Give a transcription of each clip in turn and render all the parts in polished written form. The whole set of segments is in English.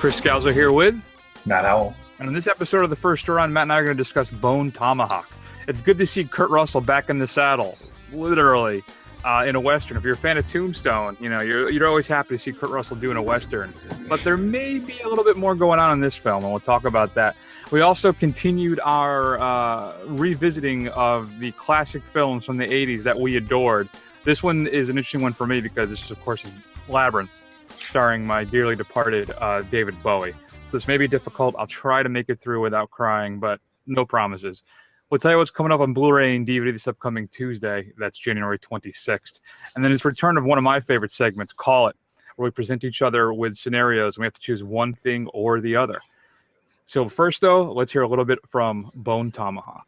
Chris Scalzo here with Matt Howell. And in this episode of The First Run, Matt and I are going to discuss Bone Tomahawk. It's good to see Kurt Russell back in the saddle, literally, in a Western. If you're a fan of Tombstone, you know, you're always happy to see Kurt Russell doing a Western. But there may be a little bit more going on in this film, and we'll talk about that. We also continued our revisiting of the classic films from the 80s that we adored. This one is an interesting one for me because this is, of course, Labyrinth, starring my dearly departed David Bowie. So this may be difficult. I'll try to make it through without crying, but no promises. We'll tell you what's coming up on Blu-ray and DVD this upcoming Tuesday. That's January 26th. And then it's return of one of my favorite segments, Call It, where we present each other with scenarios and we have to choose one thing or the other. So first, though, let's hear a little bit from Bone Tomahawk.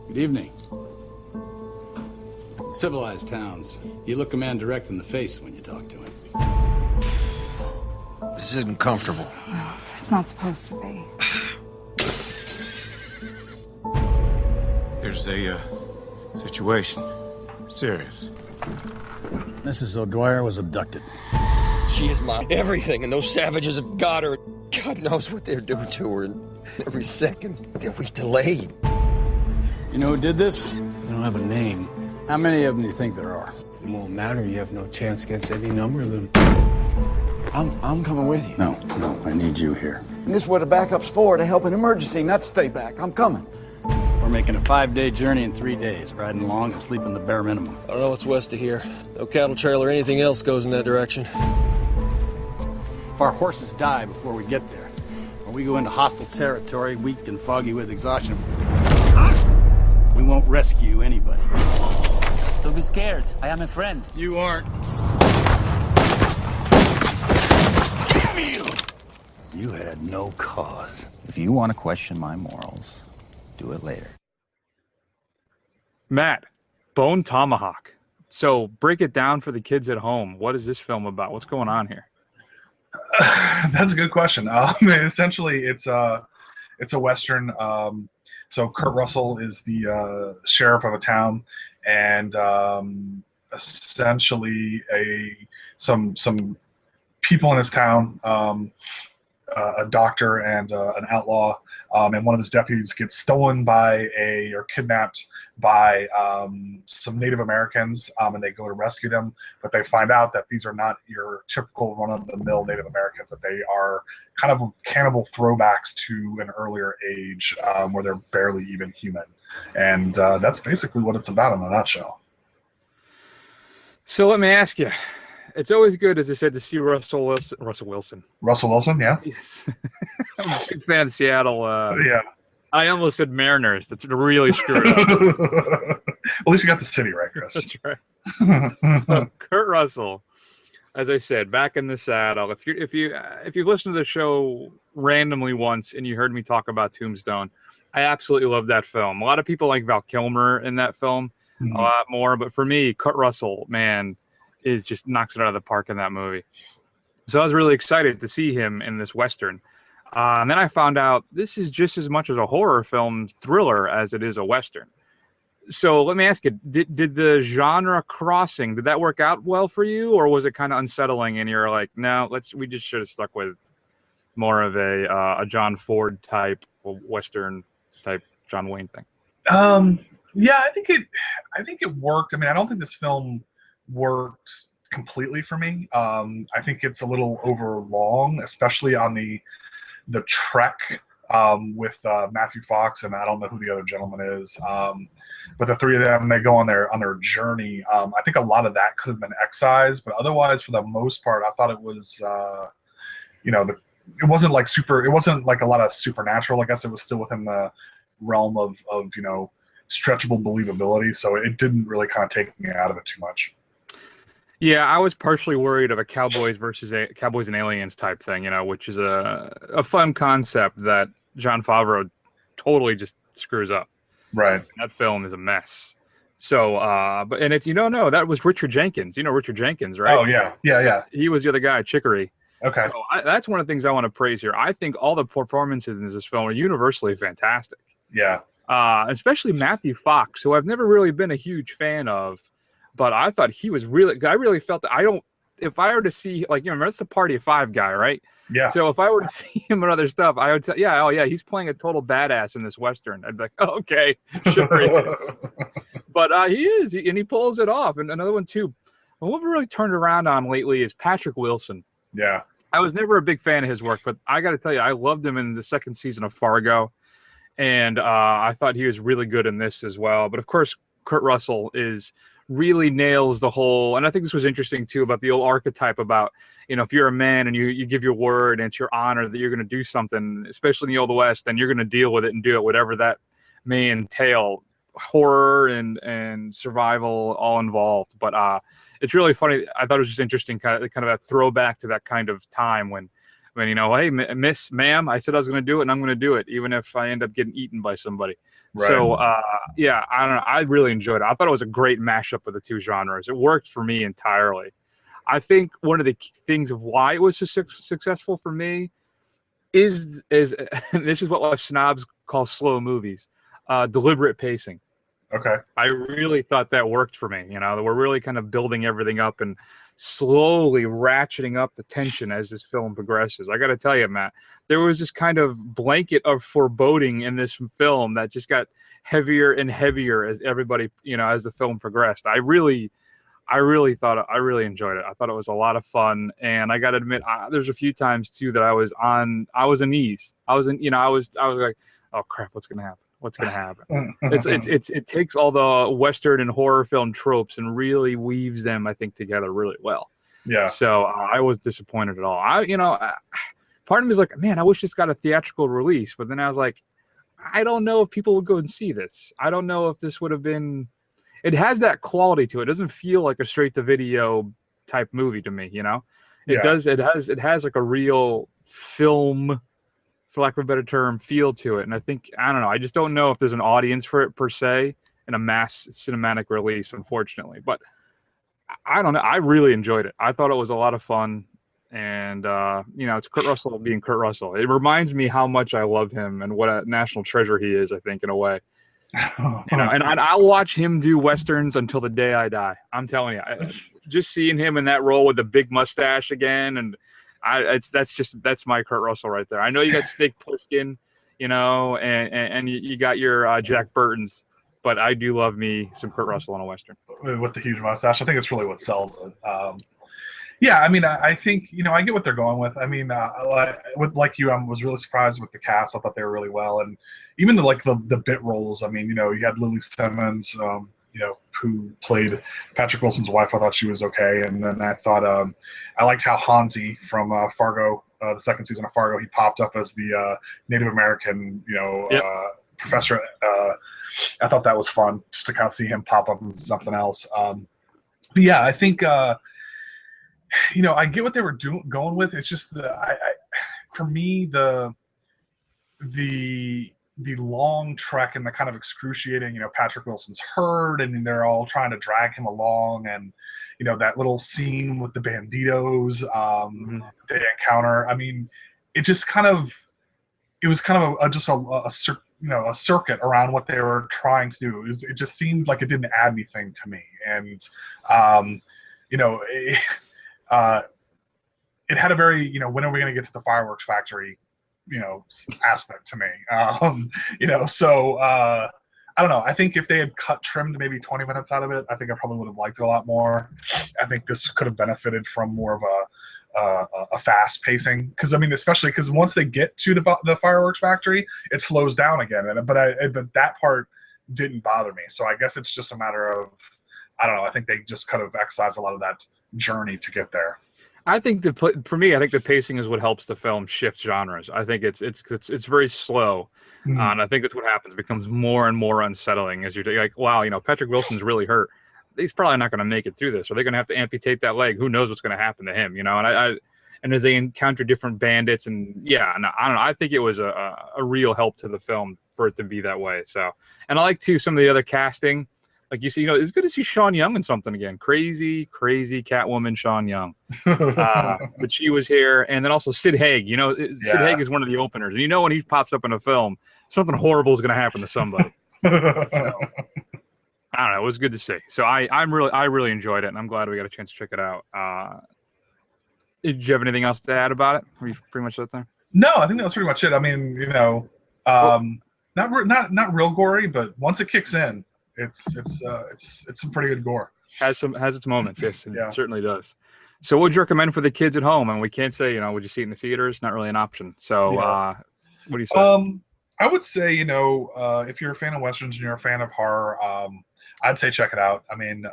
Good evening. Civilized towns, you look a man direct in the face when you talk to him. This isn't comfortable. Oh, it's not supposed to be. Here's a situation. Serious. Mrs. O'Dwyer was abducted. She is my everything, and those savages have got her. God knows what they're doing to her, and every second that we delay. You know who did this? You don't have a name. How many of them do you think there are? It won't matter. You have no chance against any number of them. I'm coming with you. No, I need you here. And this is what the backup's for, to help an emergency, not stay back. I'm coming. We're making a 5-day journey in 3 days, riding along and sleeping the bare minimum. I don't know what's west of here. No cattle trail or anything else goes in that direction. If our horses die before we get there, or we go into hostile territory, weak and foggy with exhaustion, we won't rescue anybody. Don't be scared. I am a friend. You aren't. Damn you! You had no cause. If you want to question my morals, do it later. Matt, Bone Tomahawk. So break it down for the kids at home. What is this film about? What's going on here? That's a good question. Essentially, it's a Western. So Kurt Russell is the sheriff of a town, and essentially some people in his town, a doctor and an outlaw, and one of his deputies gets stolen by or kidnapped by some Native Americans, and they go to rescue them, but they find out that these are not your typical run-of-the-mill Native Americans, that they are kind of cannibal throwbacks to an earlier age, where they're barely even human. And that's basically what it's about in a nutshell. So let me ask you. It's always good, as I said, to see Russell Wilson. Russell Wilson, yeah. Yes. I'm a big fan of Seattle. Yeah. I almost said Mariners. That's really screwed up. At least you got the city right, Chris. That's right. So, Kurt Russell, as I said, back in the saddle. If you've listened to the show randomly once and you heard me talk about Tombstone, I absolutely love that film. A lot of people like Val Kilmer in that film a lot more, but for me, Kurt Russell, man, is just knocks it out of the park in that movie. So I was really excited to see him in this Western. And then I found out this is just as much as a horror film thriller as it is a Western. So let me ask you, did the genre crossing, did that work out well for you, or was it kind of unsettling and you're like, no, we just should have stuck with more of a John Ford type Western type John Wayne thing? Yeah, I think it worked. I mean, I don't think this film worked completely for me. I think it's a little over long, especially on the trek with Matthew Fox, and I don't know who the other gentleman is, but the three of them, they go on their journey. I think a lot of that could have been excised, but otherwise, for the most part, I thought it was it wasn't like a lot of supernatural. I guess it was still within the realm of stretchable believability, so it didn't really kind of take me out of it too much. Yeah, I was partially worried of a cowboys and aliens type thing, which is a fun concept that Jon Favreau totally just screws up. Right. That film is a mess. So, that was Richard Jenkins. You know Richard Jenkins, right? Oh yeah. He was the other guy, Chicory. Okay. So that's one of the things I want to praise here. I think all the performances in this film are universally fantastic. Yeah. especially Matthew Fox, who I've never really been a huge fan of, but I thought he was really. I really felt that if I were to see, like, remember, it's the Party of Five guy, right? Yeah. So if I were to see him in other stuff, I would tell, he's playing a total badass in this Western. I'd be like, oh, okay, sure he is. But he is, and he pulls it off. And another one too, what we've really turned around on lately is Patrick Wilson. Yeah. I was never a big fan of his work, but I got to tell you, I loved him in the second season of Fargo, and I thought he was really good in this as well. But of course, Kurt Russell really nails the whole, and I think this was interesting too about the old archetype about, if you're a man and you give your word and it's your honor that you're going to do something, especially in the Old West, then you're going to deal with it and do it, whatever that may entail, horror and survival all involved. But it's really funny. I thought it was just interesting, kind of a throwback to that kind of time when hey, ma'am, I said I was going to do it, and I'm going to do it, even if I end up getting eaten by somebody. Right. So, I don't know. I really enjoyed it. I thought it was a great mashup of the two genres. It worked for me entirely. I think one of the things of why it was so successful for me is this is what us snobs call slow movies, deliberate pacing. Okay. I really thought that worked for me. We're really kind of building everything up and slowly ratcheting up the tension as this film progresses. I got to tell you, Matt, there was this kind of blanket of foreboding in this film that just got heavier and heavier as everybody, as the film progressed. I really thought I really enjoyed it. I thought it was a lot of fun, and I got to admit, there's a few times too that I was uneasy. I was like, oh crap, what's gonna happen? What's going to happen? It takes all the Western and horror film tropes and really weaves them, I think, together really well. Yeah. So I was disappointed at all. Part of me was like, man, I wish this got a theatrical release. But then I was like, I don't know if people would go and see this. I don't know if this would have been. It has that quality to it. It doesn't feel like a straight to video type movie to me. It does. It has like a real film, for lack of a better term, feel to it. And I don't know. I just don't know if there's an audience for it per se in a mass cinematic release, unfortunately. But I don't know. I really enjoyed it. I thought it was a lot of fun. And, it's Kurt Russell being Kurt Russell. It reminds me how much I love him and what a national treasure he is, I think, in a way. And I'll watch him do Westerns until the day I die. I'm telling you. Just seeing him in that role with the big mustache again, and that's my Kurt Russell right there. I know you got Snake Plissken, and you got your Jack Burtons, but I do love me some Kurt Russell in a Western. With the huge mustache, I think it's really what sells it. I think, I get what they're going with. I mean, like you, I was really surprised with the cast. I thought they were really well. And even the bit roles, I mean, you had Lily Simmons, who played Patrick Wilson's wife. I thought she was okay. And then I thought I liked how Hansi from Fargo, the second season of Fargo, he popped up as the Native American, professor. I thought that was fun just to kind of see him pop up in something else. But yeah, I think, I get what they were going with. It's just for me, the long trek and the kind of excruciating, Patrick Wilson's hurt and they're all trying to drag him along, and that little scene with the banditos they encounter. I mean, it was kind of a circuit around what they were trying to do. It just seemed like it didn't add anything to me, and it had a very when are we going to get to the fireworks factory aspect to me. So I don't know. I think if they had trimmed maybe 20 minutes out of it, I think I probably would have liked it a lot more. I think this could have benefited from more of a fast pacing, because especially because once they get to the fireworks factory, it slows down again. But that part didn't bother me. So I guess it's just a matter of, I don't know. I think they just kind of exercised a lot of that journey to get there. I think for me, I think the pacing is what helps the film shift genres. I think it's very slow, and I think that's what happens. It becomes more and more unsettling as you're like, wow, Patrick Wilson's really hurt. He's probably not going to make it through this. Are they going to have to amputate that leg? Who knows what's going to happen to him? And as they encounter different bandits, and I don't know. I think it was a real help to the film for it to be that way. So, and I like too some of the other casting. Like you see, it's good to see Sean Young in something again. Crazy Catwoman Sean Young. But she was here, and then also Sid Haig. Sid Haig is one of the openers, and when he pops up in a film, something horrible is going to happen to somebody. So, I don't know. It was good to see. So I really enjoyed it, and I'm glad we got a chance to check it out. Did you have anything else to add about it? Were you pretty much out there? No, I think that was pretty much it. I mean, not real gory, but once it kicks in, it's some pretty good gore. Has its moments, yes, it certainly does. So, what would you recommend for the kids at home? And we can't say, would you see it in the theaters? Not really an option. So, what do you say? I would say, if you're a fan of westerns and you're a fan of horror, I'd say check it out. I mean,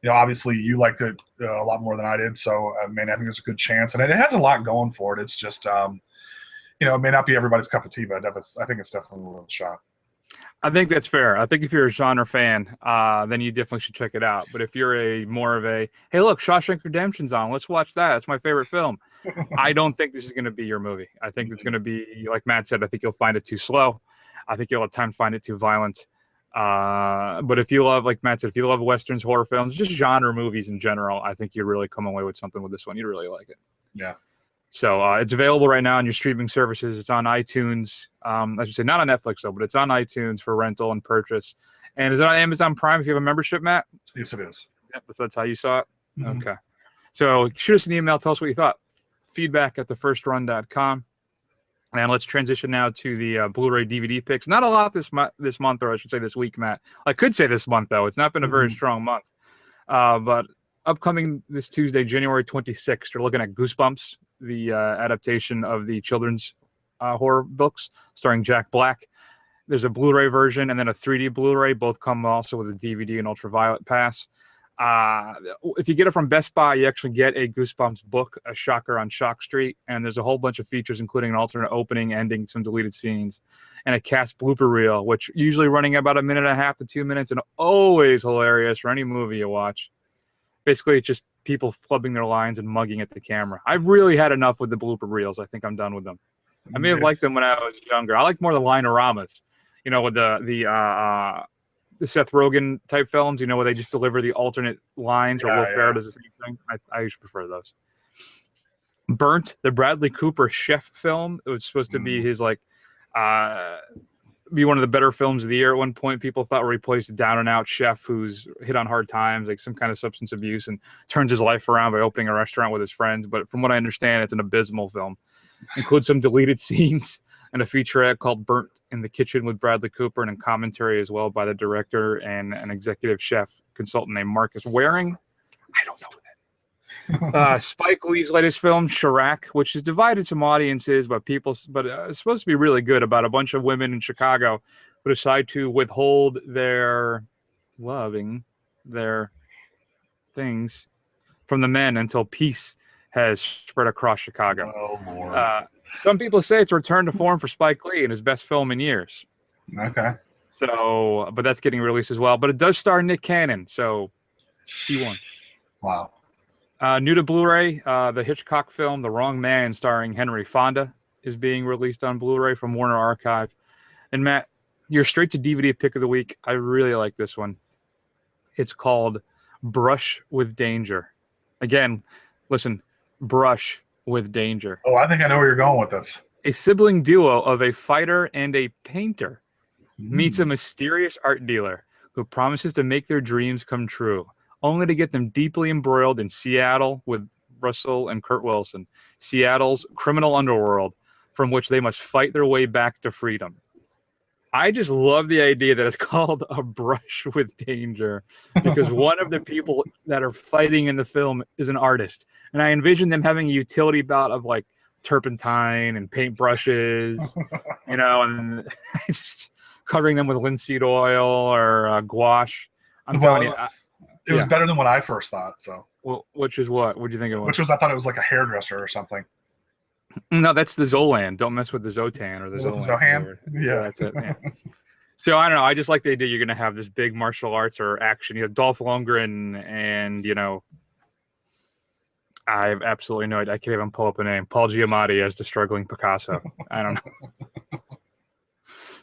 obviously you liked it a lot more than I did, so I think there's a good chance, and it has a lot going for it. It's just, it may not be everybody's cup of tea, but I think it's definitely worth a shot. I think that's fair. I think if you're a genre fan, then you definitely should check it out. But if you're more of a, hey, look, Shawshank Redemption's on, let's watch that. It's my favorite film. I don't think this is going to be your movie. I think it's going to be, like Matt said, I think you'll find it too slow. I think you'll have time to find it too violent. But if you love, like Matt said, if you love westerns, horror films, just genre movies in general, I think you really come away with something with this one. You'd really like it. Yeah. So it's available right now on your streaming services. It's on iTunes. I should say not on Netflix though, but it's on iTunes for rental and purchase. And is it on Amazon Prime if you have a membership, Matt? Yes, it is. Yep, that's how you saw it? Mm-hmm. Okay. So shoot us an email. Tell us what you thought. feedback@thefirstrun.com. And let's transition now to the Blu-ray DVD picks. Not a lot this month, or I should say this week, Matt. I could say this month, though. It's not been a very strong month. But upcoming this Tuesday, January 26th, we're looking at Goosebumps, the adaptation of the children's horror books starring Jack Black. There's a Blu-ray version and then a 3D Blu-ray. Both come also with a DVD and ultraviolet pass. If you get it from Best Buy, you actually get a Goosebumps book, a shocker on Shock Street, and there's a whole bunch of features, including an alternate opening, ending, some deleted scenes, and a cast blooper reel, which usually running about 1.5 to 2 minutes, and always hilarious for any movie you watch. Basically, it's just people flubbing their lines and mugging at the camera. I've really had enough with the blooper reels. I think I'm done with them. I may have liked them when I was younger. I like more the line-oramas, with the Seth Rogen type films, where they just deliver the alternate lines, or Will Ferrell does the same thing. I usually prefer those. Burnt, the Bradley Cooper chef film. It was supposed to be his be one of the better films of the year at one point. People thought where he plays a down and out chef who's hit on hard times, like some kind of substance abuse, and turns his life around by opening a restaurant with his friends. But from what I understand, it's an abysmal film. Includes some deleted scenes and a featurette called Burnt in the Kitchen with Bradley Cooper, and a commentary as well by the director and an executive chef consultant named Marcus Waring. I don't know that. Spike Lee's latest film, Chirac, which has divided some audiences, but it's supposed to be really good, about a bunch of women in Chicago who decide to withhold their things from the men until peace has spread across Chicago. Oh, Lord. Some people say it's a return to form for Spike Lee and his best film in years. Okay. So, but that's getting released as well. But it does star Nick Cannon, so he won. Wow. New to Blu-ray, the Hitchcock film The Wrong Man, starring Henry Fonda, is being released on Blu-ray from Warner Archive. And Matt, you're straight to DVD pick of the week. I really like this one. It's called Brush with Danger. Again, listen, Brush with Danger. Oh, I think I know where you're going with this. A sibling duo of a fighter and a painter meets a mysterious art dealer who promises to make their dreams come true, only to get them deeply embroiled in Seattle with Russell and Kurt Wilson, Seattle's criminal underworld, from which they must fight their way back to freedom. I just love the idea that it's called A Brush with Danger, because one of the people that are fighting in the film is an artist. And I envision them having a utility belt of like turpentine and paintbrushes, and just covering them with linseed oil or gouache. I'm telling you. It was better than what I first thought. So, well, which is what? What do you think it was? I thought it was like a hairdresser or something. No, that's the Zolan. Don't mess with the Zotan or the Zolan. Zohan? Yeah. So that's it. Yeah. So I don't know. I just like the idea you're going to have this big martial arts or action. You have Dolph Lundgren and, I have absolutely no idea. I can't even pull up a name. Paul Giamatti as the struggling Picasso. I don't know.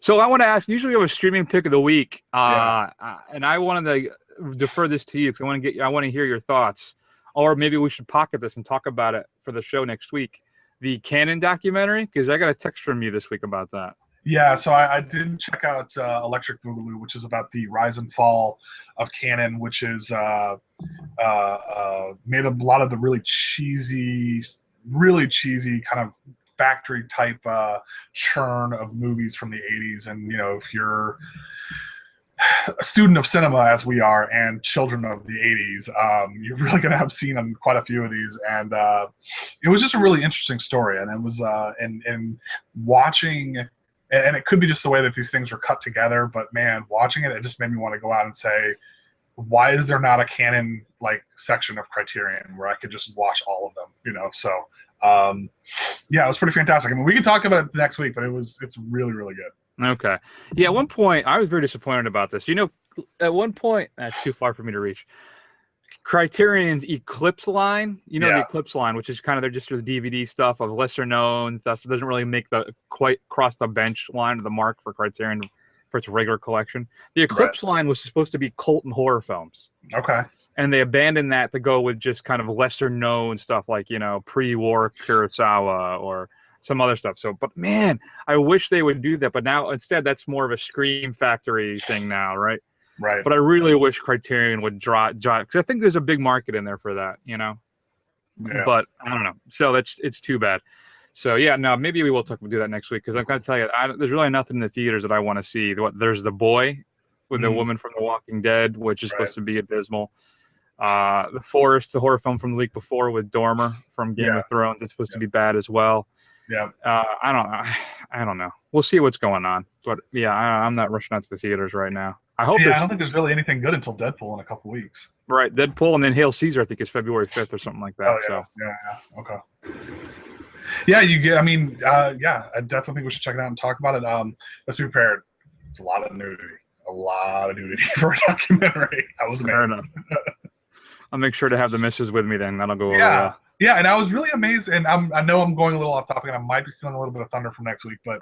So I want to ask. Usually, we have a streaming pick of the week, and I wanted to defer this to you because I want to hear your thoughts, or maybe we should pocket this and talk about it for the show next week. The Canon documentary, because I got a text from you this week about that. Yeah, so I did check out Electric Boogaloo, which is about the rise and fall of Canon, which is made a lot of the really cheesy kind of factory type churn of movies from the 80s. And, if you're a student of cinema as we are and children of the 80s, you're really going to have seen quite a few of these. And it was just a really interesting story. And it was and watching, and it could be just the way that these things were cut together, but man, watching it just made me want to go out and say, why is there not a Canon section of Criterion where I could just watch all of them? So yeah, it was pretty fantastic. I mean, we can talk about it next week, but it's really, really good. Okay. Yeah, at one point, I was very disappointed about this. At one point, that's too far for me to reach. Criterion's Eclipse line, the Eclipse line, which is kind of they're just DVD stuff of lesser known stuff. So it doesn't really make quite cross the bench line of the mark for Criterion for its regular collection. The Eclipse line was supposed to be cult and horror films. Okay. And they abandoned that to go with just kind of lesser known stuff like, pre-war Kurosawa or some other stuff. So, but man, I wish they would do that. But now instead, that's more of a Scream Factory thing now, right? Right. But I really wish Criterion would drive because I think there's a big market in there for that, Yeah. But I don't know. So it's too bad. So yeah, no, maybe we will do that next week because I'm going to tell you, there's really nothing in the theaters that I want to see. There's The Boy with the woman from The Walking Dead, which is supposed to be abysmal. The Forest, the horror film from the week before with Dormer from Game of Thrones, it's supposed to be bad as well. Yeah. I don't know. We'll see what's going on. But yeah, I'm not rushing out to the theaters right now. I hope. Yeah, I don't think there's really anything good until Deadpool in a couple weeks. Right, Deadpool, and then Hail Caesar. I think is February 5th or something like that. Oh, yeah. So Yeah. Okay. Yeah, you get. I mean, yeah, I definitely think we should check it out and talk about it. Let's be prepared. It's a lot of nudity for a documentary. I was fair amazed. enough. I'll make sure to have the missus with me then. That'll go over Yeah. well. Yeah, and I was really amazed, and I know I'm going a little off topic, and I might be stealing a little bit of thunder from next week, but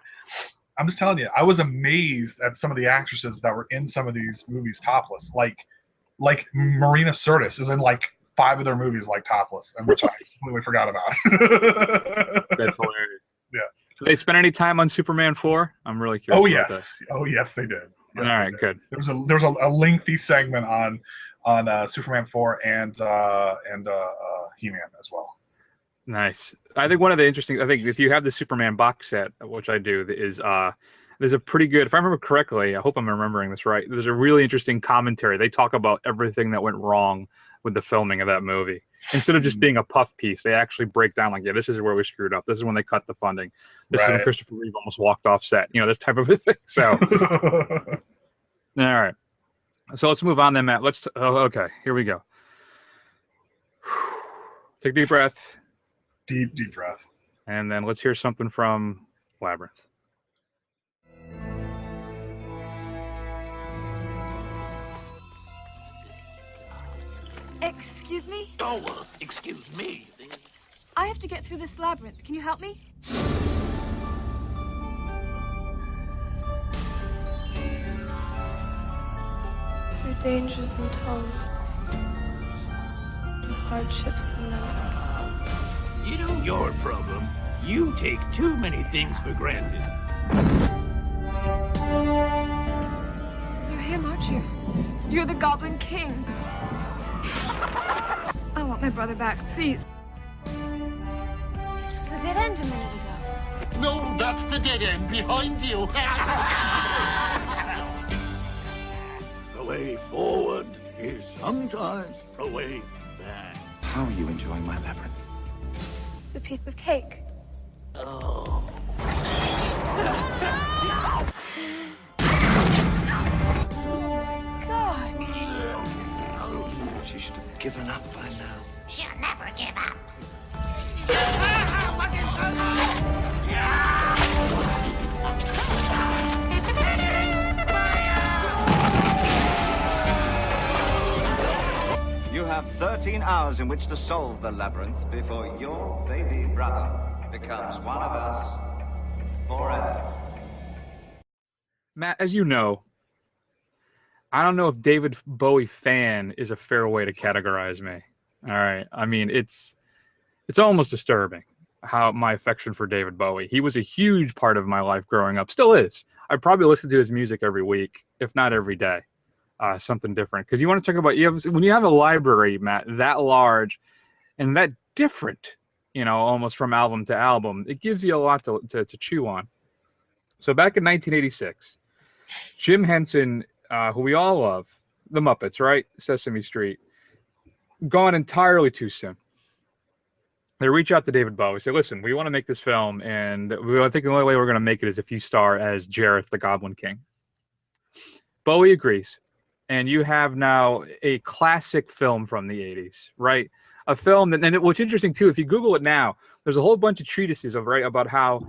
I'm just telling you, I was amazed at some of the actresses that were in some of these movies topless. Like Marina Sirtis is in 5 of their movies topless, and which I completely forgot about. That's hilarious. Yeah. Did they spend any time on Superman 4? I'm really curious. Oh about yes. Oh yes, they did. Yes, All right, good. There was a lengthy segment on Superman 4 and He-Man as well. Nice. I think one of the interesting. I think if you have the Superman box set, which I do, is there's a pretty good. If I remember correctly, I hope I'm remembering this right. There's a really interesting commentary. They talk about everything that went wrong with the filming of that movie. Instead of just being a puff piece, they actually break down this is where we screwed up. This is when they cut the funding. This is when Christopher Reeve almost walked off set. This type of a thing. So, all right. So let's move on then, Matt. Okay, here we go. Take a deep breath. Deep breath. And then let's hear something from Labyrinth. Excuse me? Oh, excuse me. I have to get through this labyrinth. Can you help me? Through dangers untold, and hardships unknown. Your problem. You take too many things for granted. You're him, aren't you? You're the Goblin King. I want my brother back, please. This was a dead end a minute ago. No, that's the dead end behind you. The way forward is sometimes the way back. How are you enjoying my labyrinth? It's a piece of cake. Oh. God. She should have given up by now. She'll never give up. You have 13 hours in which to solve the labyrinth before your baby brother becomes one of us forever. Matt, as you know, I don't know if David Bowie fan is a fair way to categorize me. All right. I mean, it's almost disturbing how my affection for David Bowie. He was a huge part of my life growing up. Still is. I probably listen to his music every week, if not every day. Something different. Because you want to talk about when you have a library, Matt, that large and that different, almost from album to album, it gives you a lot to chew on. So back in 1986, Jim Henson, who we all love, the Muppets, right? Sesame Street, gone entirely too soon. They reach out to David Bowie, say, listen, we want to make this film, and I think the only way we're going to make it is if you star as Jareth the Goblin King. Bowie agrees, and you have now a classic film from the 80s, right? A film that, what's interesting too, if you Google it now, there's a whole bunch of treatises about how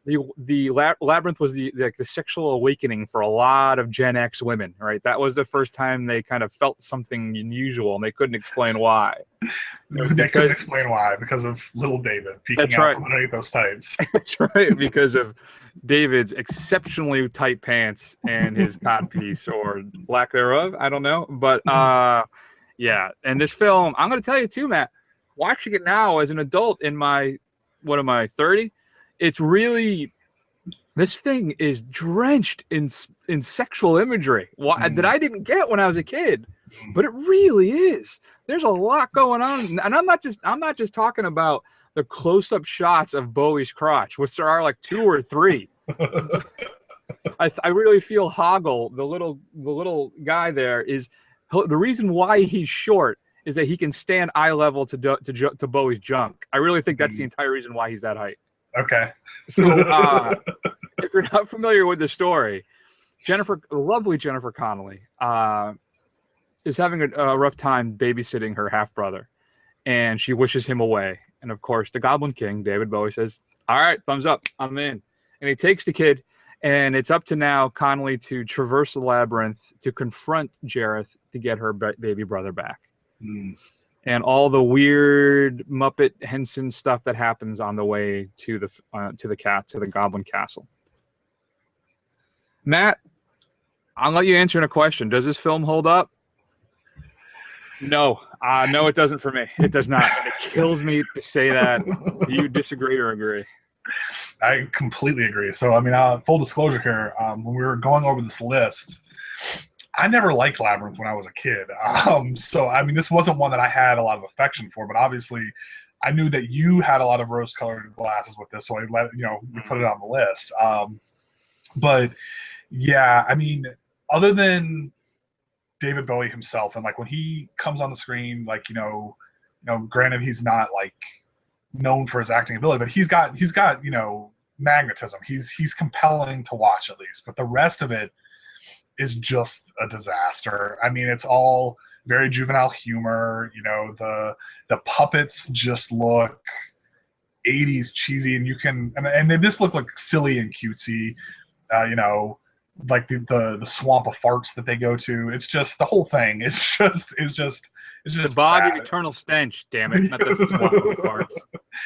the Labyrinth was the sexual awakening for a lot of Gen X women, right? That was the first time they kind of felt something unusual, and they couldn't explain why. They couldn't explain why, because of little David peeking out from underneath those tights. That's right, because of David's exceptionally tight pants and his codpiece, or lack thereof. I don't know, but yeah. And this film, I'm going to tell you too, Matt. Watching it now as an adult in my 30. It's really, this thing is drenched in sexual imagery that I didn't get when I was a kid, but it really is. There's a lot going on, and I'm not just talking about the close-up shots of Bowie's crotch, which there are like 2 or 3. I really feel Hoggle, the little guy there, is the reason why he's short is that he can stand eye level to Bowie's junk. I really think that's the entire reason why he's that height. Okay. So if you're not familiar with the story, lovely Jennifer Connelly, is having a rough time babysitting her half-brother, and she wishes him away. And of course, the Goblin King, David Bowie, says, all right, thumbs up, I'm in. And he takes the kid, and it's up to now Connelly to traverse the labyrinth to confront Jareth to get her baby brother back. And all the weird Muppet Henson stuff that happens on the way to the Goblin Castle. Matt, I'll let you answer in a question. Does this film hold up? No. No, it doesn't for me. It does not. And it kills me to say that. Do you disagree or agree? I completely agree. So, I mean, full disclosure here, when we were going over this list, I never liked Labyrinth when I was a kid. So, I mean, this wasn't one that I had a lot of affection for, but obviously I knew that you had a lot of rose-colored glasses with this, so we put it on the list. But yeah, I mean, other than David Bowie himself, and like when he comes on the screen, like, granted he's not like known for his acting ability, but he's got magnetism. He's compelling to watch at least, but the rest of it is just a disaster. I mean, it's all very juvenile humor. The puppets just look 80s cheesy, and they just look like silly and cutesy. Like the swamp of farts that they go to. It's just the whole thing. It's just the bog of eternal stench. Damn it! Not the swamp of farts.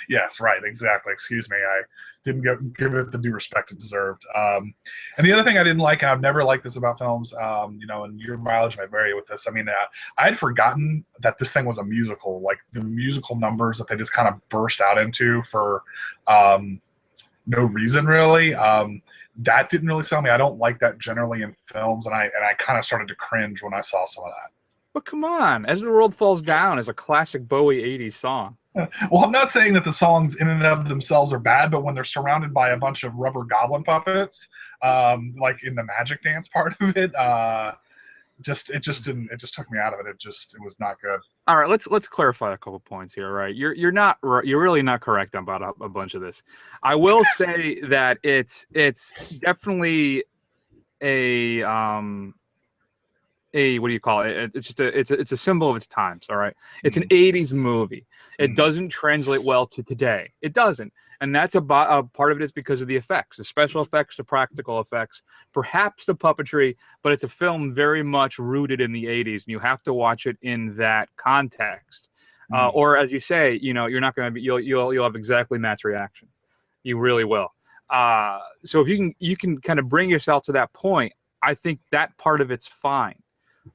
Yes, right, exactly. Excuse me, I didn't give it the due respect it deserved. And the other thing I didn't like, and I've never liked this about films, and your mileage might vary with this. I mean, I had forgotten that this thing was a musical. Like the musical numbers that they just kind of burst out into for no reason really. That didn't really sell me. I don't like that generally in films, and I kind of started to cringe when I saw some of that. But come on, As the World Falls Down is a classic Bowie 80s song. Well, I'm not saying that the songs in and of themselves are bad, but when they're surrounded by a bunch of rubber goblin puppets, like in the magic dance part of it, it just took me out of it. It was not good. All right, let's clarify a couple points here. Right, you're really not correct about a bunch of this. I will say that it's definitely a what do you call it? It's a symbol of its times. All right, it's an 80s movie. It doesn't translate well to today. It doesn't, and that's a part of it is because of the effects, the special effects, the practical effects, perhaps the puppetry. But it's a film very much rooted in the 80s, and you have to watch it in that context. Or as you say, you're not going to be. You'll have exactly Matt's reaction. You really will. So if you can kind of bring yourself to that point, I think that part of it's fine.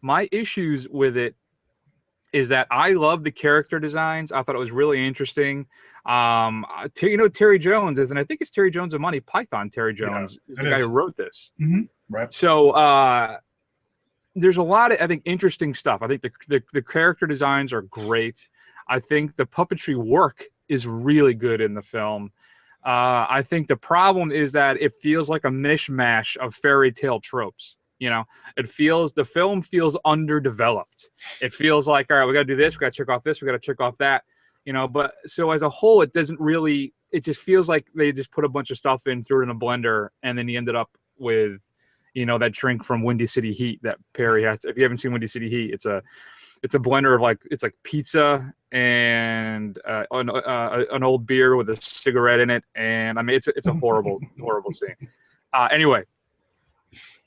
My issues with it is that I love the character designs. I thought it was really interesting. Terry Jones is, and I think it's Terry Jones of Monty Python. Terry Jones is the guy who wrote this. Mm-hmm. Right. So there's a lot of, I think, interesting stuff. I think the character designs are great. I think the puppetry work is really good in the film. I think the problem is that it feels like a mishmash of fairy tale tropes. The film feels underdeveloped. It feels like, all right, we got to do this, we got to check off this, we got to check off that. But so as a whole, it doesn't really. It just feels like they just put a bunch of stuff in, threw it in a blender, and then you ended up with, that drink from Windy City Heat that Perry has. If you haven't seen Windy City Heat, it's a blender of it's like pizza and an old beer with a cigarette in it, and I mean it's a horrible horrible scene. Anyway,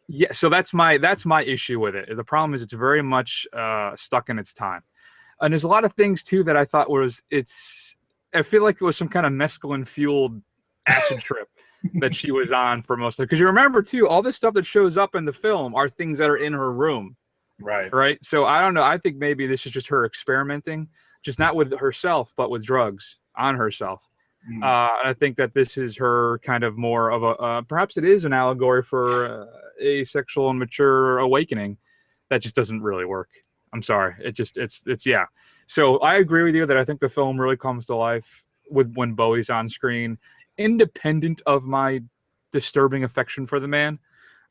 yeah, so that's my issue with it. The problem is it's very much stuck in its time, and there's a lot of things too that I thought I feel like it was some kind of mescaline fueled acid trip that she was on for most of it. Because you remember too, all this stuff that shows up in the film are things that are in her room. Right. So I don't know. I think maybe this is just her experimenting, just not with herself, but with drugs on herself. I think that this is her kind of more of a, perhaps it is an allegory for a sexual and mature awakening that just doesn't really work. I'm sorry. It's yeah. So I agree with you that I think the film really comes to life when Bowie's on screen, independent of my disturbing affection for the man.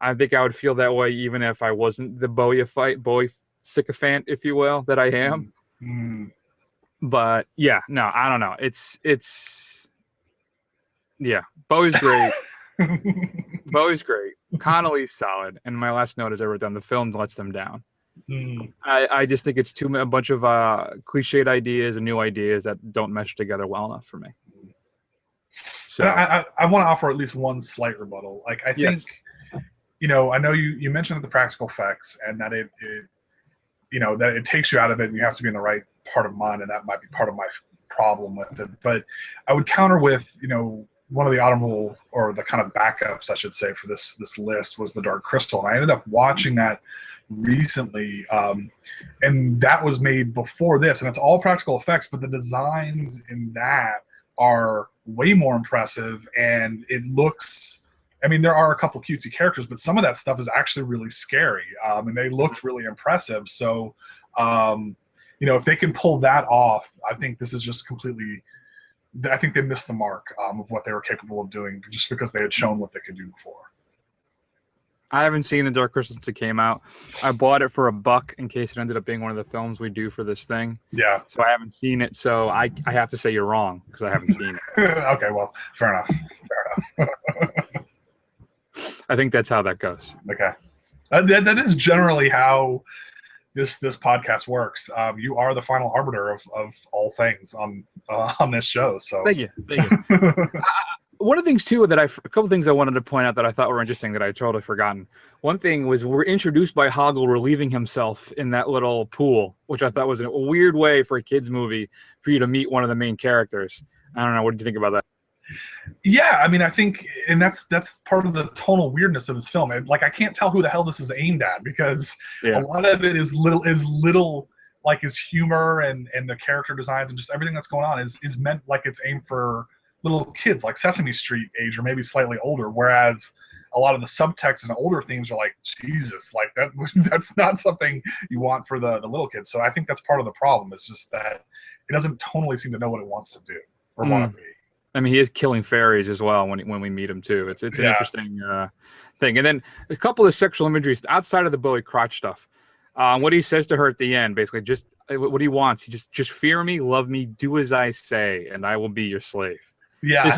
I think I would feel that way even if I wasn't the Bowie sycophant, if you will, that I am. But yeah, no, I don't know. Yeah, Bowie's great. Bowie's great. Connolly's solid. And my last note is I wrote down the film lets them down. I just think it's a bunch of cliched ideas and new ideas that don't mesh together well enough for me. So I want to offer at least one slight rebuttal. Like I think, I know you mentioned the practical effects and that it that it takes you out of it and you have to be in the right part of mind, and that might be part of my problem with it. But I would counter with, one of the honorable or the kind of backups, I should say, for this list was The Dark Crystal. And I ended up watching that recently, and that was made before this, and it's all practical effects, but the designs in that are way more impressive, and it looks, I mean, there are a couple cutesy characters, but some of that stuff is actually really scary, and they looked really impressive. So, if they can pull that off, I think this is just completely, I think they missed the mark of what they were capable of doing just because they had shown what they could do before. I haven't seen The Dark Crystal since it came out. I bought it for $1 in case it ended up being one of the films we do for this thing. Yeah. So I haven't seen it. So I have to say you're wrong because I haven't seen it. Okay, well, fair enough. I think that's how that goes. Okay. That is generally how this podcast works. You are the final arbiter of all things on this show. So thank you. One of the things too a couple things I wanted to point out that I thought were interesting that I totally forgotten. One thing was we're introduced by Hoggle relieving himself in that little pool, which I thought was a weird way for a kids movie for you to meet one of the main characters. I don't know. What did you think about that? Yeah, I mean, I think, and that's part of the tonal weirdness of this film. Like, I can't tell who the hell this is aimed at because a lot of it is little like his humor and the character designs and just everything that's going on is meant like it's aimed for little kids, like Sesame Street age or maybe slightly older. Whereas a lot of the subtext and older themes are like, Jesus, like that's not something you want for the little kids. So I think that's part of the problem. It's just that it doesn't tonally seem to know what it wants to do or want to be. I mean, he is killing fairies as well when we meet him too. It's an interesting thing. And then a couple of sexual imageries outside of the Bowie crotch stuff. What he says to her at the end, basically, just what he wants. He just fear me, love me, do as I say, and I will be your slave. Yeah.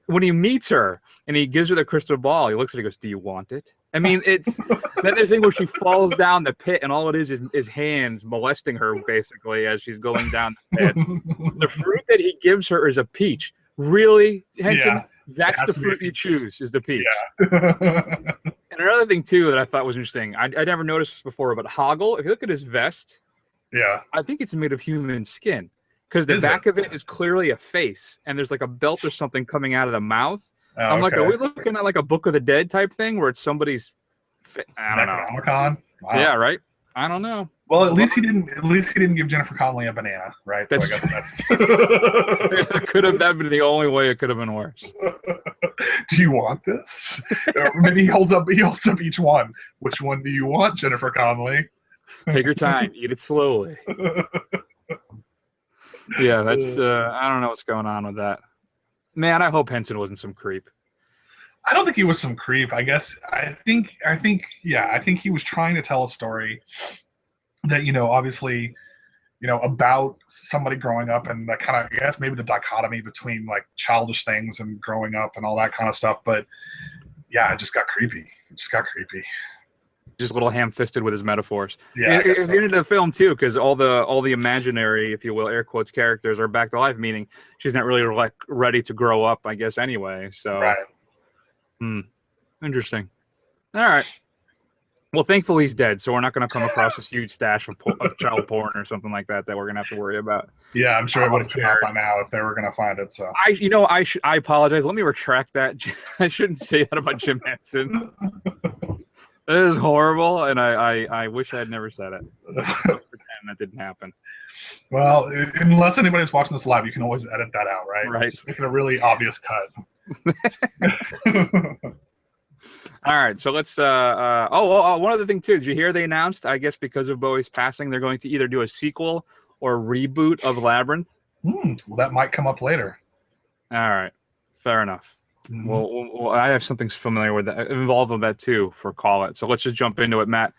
When he meets her and he gives her the crystal ball, he looks at it and goes, "Do you want it?" I mean, it's then there's a thing where she falls down the pit and all it is hands molesting her basically as she's going down the pit. The fruit that he gives her is a peach. Really, Henson? Yeah, that's the fruit you choose, is the peach. Yeah. And another thing too that I thought was interesting, I never noticed this before, but Hoggle, if you look at his vest, I think it's made of human skin. Because the back of it is clearly a face, and there's like a belt or something coming out of the mouth. I'm like, okay. are we looking at like a Book of the Dead type thing where it's somebody's? I don't know. Necronomicon? Wow. Yeah, right. I don't know. Well, at least he didn't give Jennifer Connelly a banana, right? That's so I guess it could have been the only way it could have been worse. Do you want this? Or maybe he holds up each one. Which one do you want, Jennifer Connelly? Take your time, eat it slowly. Yeah, that's I don't know what's going on with that. Man, I hope Henson wasn't some creep. I don't think he was some creep. I think he was trying to tell a story that, obviously, about somebody growing up and that kind of, I guess maybe the dichotomy between like childish things and growing up and all that kind of stuff. But yeah, it just got creepy. Just a little ham-fisted with his metaphors. Yeah, if you're into the film too, because all the imaginary, if you will, air quotes, characters are back to life, meaning she's not really like ready to grow up, I guess, anyway. So, right. Interesting. All right. Well, thankfully he's dead, so we're not going to come across this huge stash of child porn or something like that we're going to have to worry about. Yeah, I'm sure it would have come out by now if they were going to find it. So I apologize. Let me retract that. I shouldn't say that about Jim Henson. It is horrible, and I wish I had never said it. Let's pretend that didn't happen. Well, unless anybody's watching this live, you can always edit that out, right? Right. Just make it a really obvious cut. All right, so let's. One other thing too. Did you hear they announced? I guess because of Bowie's passing, they're going to either do a sequel or reboot of Labyrinth. Well, that might come up later. All right, fair enough. Well, I have something familiar with that, involved with that too for Call It. So let's just jump into it, Matt.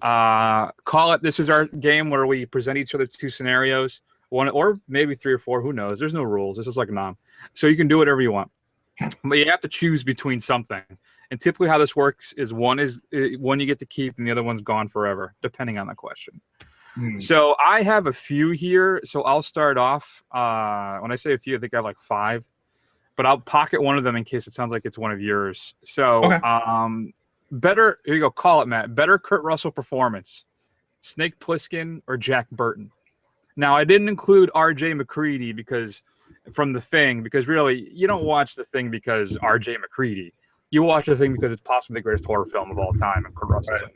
Call It. This is our game where we present each other two scenarios, one or maybe three or four. Who knows? There's no rules. This is like Nom. So you can do whatever you want, but you have to choose between something. And typically, how this works is one you get to keep, and the other one's gone forever, depending on the question. So I have a few here. So I'll start off. When I say a few, I think I have like 5. But I'll pocket one of them in case it sounds like it's one of yours. So, okay. Better, here you go, call it, Matt. Better Kurt Russell performance, Snake Plissken or Jack Burton? Now, I didn't include R.J. McCready from The Thing, because really, you don't watch The Thing because R.J. McCready. You watch The Thing because it's possibly the greatest horror film of all time, and Kurt Russell's in it.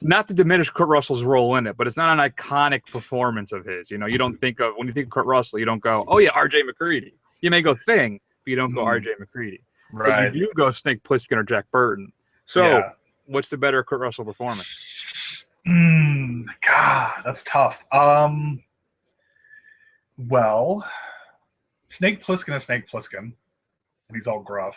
Not to diminish Kurt Russell's role in it, but it's not an iconic performance of his. You don't think of, when you think of Kurt Russell, you don't go, oh yeah, R.J. McCready. You may go Thing, but you don't go R.J. McCready. Right. But you do go Snake Plissken or Jack Burton. So, what's the better Kurt Russell performance? God, that's tough. Well, Snake Plissken is Snake Plissken, and he's all gruff.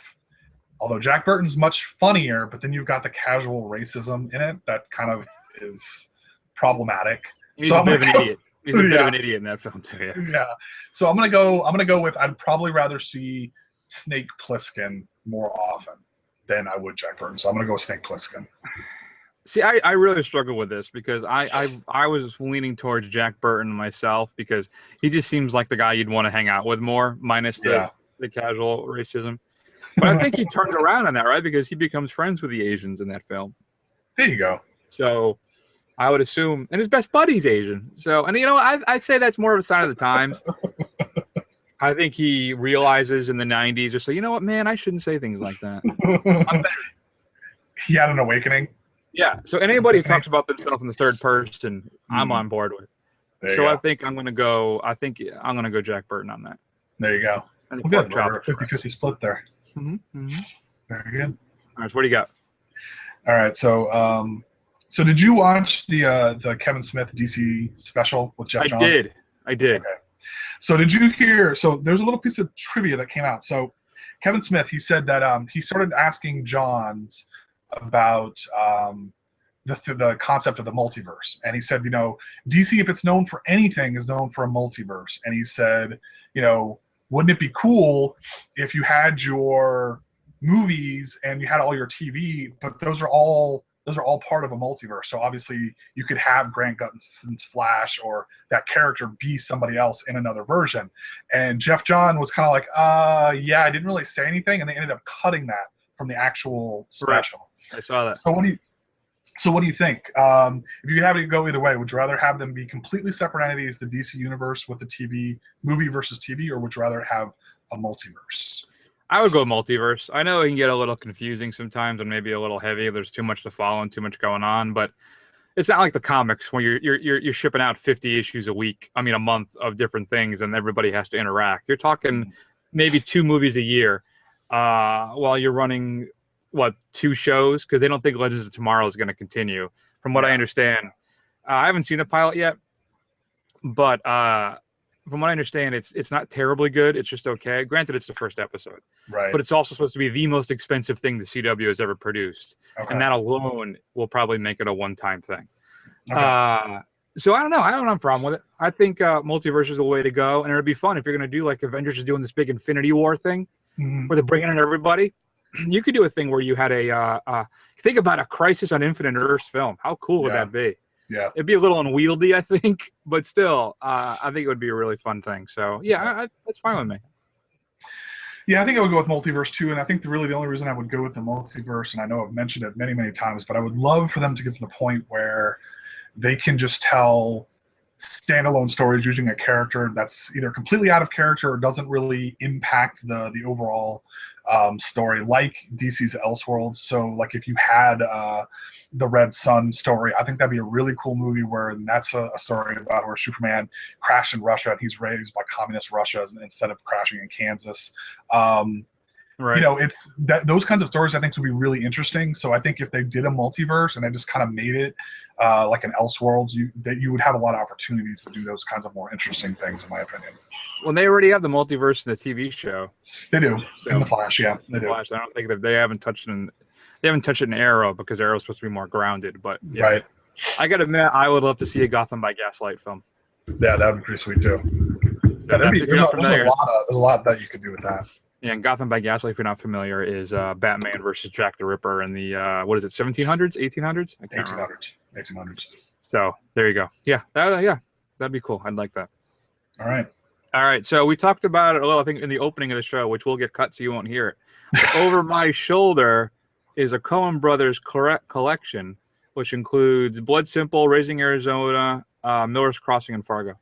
Although Jack Burton's much funnier, but then you've got the casual racism in it that kind of is problematic. He's a bit of an idiot. He's a bit of an idiot in that film too. Yeah. So I'm gonna go with, I'd probably rather see Snake Plissken more often than I would Jack Burton. So I'm gonna go with Snake Plissken. See, I really struggle with this because I was leaning towards Jack Burton myself, because he just seems like the guy you'd want to hang out with more, minus the casual racism. But I think he turned around on that, right? Because he becomes friends with the Asians in that film. There you go. So I would assume, and his best buddy's Asian. So, and I say that's more of a sign of the times. I think he realizes in the 90s, or so, you know what, man, I shouldn't say things like that. He had an awakening. Yeah. So anybody who talks about themselves in the third person, I'm on board with. So I think I'm going to go Jack Burton on that. There you go. Good. We're a 50-50 split there. Very good. All right. So what do you got? All right. So, so did you watch the Kevin Smith DC special with Jeff Johns? I did. Okay. So did you hear? So there's a little piece of trivia that came out. So Kevin Smith, he said that he started asking Johns about the concept of the multiverse, and he said, DC, if it's known for anything, is known for a multiverse. And he said, wouldn't it be cool if you had your movies and you had all your TV, but those are all part of a multiverse. So obviously you could have Grant Gustin's Flash or that character be somebody else in another version. And Jeff John was kind of like, yeah, I didn't really say anything. And they ended up cutting that from the actual special. Right. I saw that. So what do you think? If you have to go either way, would you rather have them be completely separate entities, the DC universe with the TV, movie versus TV, or would you rather have a multiverse? I would go multiverse. I know it can get a little confusing sometimes and maybe a little heavy. There's too much to follow and too much going on, but it's not like the comics where you're shipping out 50 issues a month of different things, and everybody has to interact. You're talking maybe 2 movies a year, while you're running 2 shows, because they don't think Legends of Tomorrow is going to continue. From what I understand, I haven't seen a pilot yet, but from what I understand, it's not terribly good. It's just okay. Granted, it's the first episode, right? But it's also supposed to be the most expensive thing the CW has ever produced, and that alone will probably make it a one-time thing. Okay. So I don't know. I don't have a problem with it. I think multiverse is the way to go, and it'd be fun if you're going to do like Avengers is doing this big Infinity War thing, where they're bringing in everybody. You could do a thing where you had think about a Crisis on Infinite Earths film. How cool would that be? Yeah, it'd be a little unwieldy, I think, but still, I think it would be a really fun thing. So yeah, that's fine with me. Yeah, I think I would go with multiverse too, and I think the only reason I would go with the multiverse, and I know I've mentioned it many, many times, but I would love for them to get to the point where they can just tell standalone stories using a character that's either completely out of character or doesn't really impact the overall story, like DC's Elseworlds. So like if you had the Red Sun story, I think that'd be a really cool movie where that's a story about where Superman crashed in Russia and he's raised by communist Russia instead of crashing in Kansas. Right. You know, it's those kinds of stories I think would be really interesting. So I think if they did a multiverse and they just kind of made it like an Elseworlds, you would have a lot of opportunities to do those kinds of more interesting things, in my opinion. Well, they already have the multiverse in the TV show. They do. So, in the Flash, yeah, they do. Flash, I don't think they haven't touched it in Arrow, because Arrow's supposed to be more grounded. But yeah. Right. I gotta admit, I would love to see a Gotham by Gaslight film. Yeah, that would be pretty sweet too. So there's a lot that you could do with that. Yeah, and Gotham by Gaslight, if you're not familiar, is Batman versus Jack the Ripper in the 1700s, 1800s? I can't remember. 1800s. So there you go. Yeah, that'd be cool. I'd like that. All right. So we talked about it a little, I think, in the opening of the show, which will get cut so you won't hear it. But over my shoulder is a Coen Brothers collection, which includes Blood Simple, Raising Arizona, Miller's Crossing, and Fargo.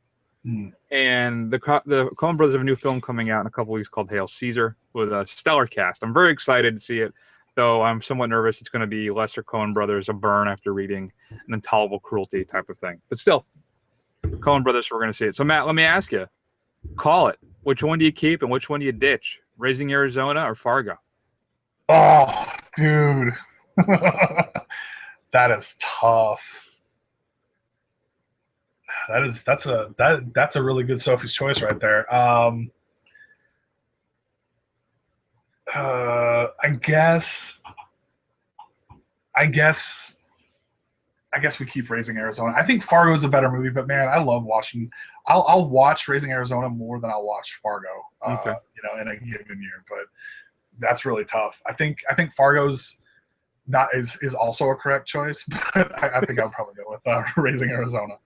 And the Coen Brothers have a new film coming out in a couple weeks called Hail Caesar, with a stellar cast. I'm very excited to see it, though I'm somewhat nervous it's going to be lesser Coen Brothers, a burn after reading an intolerable cruelty type of thing. But still, Coen Brothers, we're going to see it. So Matt, let me ask you, call it. Which one do you keep and which one do you ditch? Raising Arizona or Fargo? Oh, dude. That is tough. That's a really good Sophie's choice right there. I guess we keep Raising Arizona. I think Fargo is a better movie, but man, I love watching. I'll watch Raising Arizona more than I'll watch Fargo. Okay. In a given year, but that's really tough. I think Fargo's is also a correct choice, but I think I'll probably go with Raising Arizona.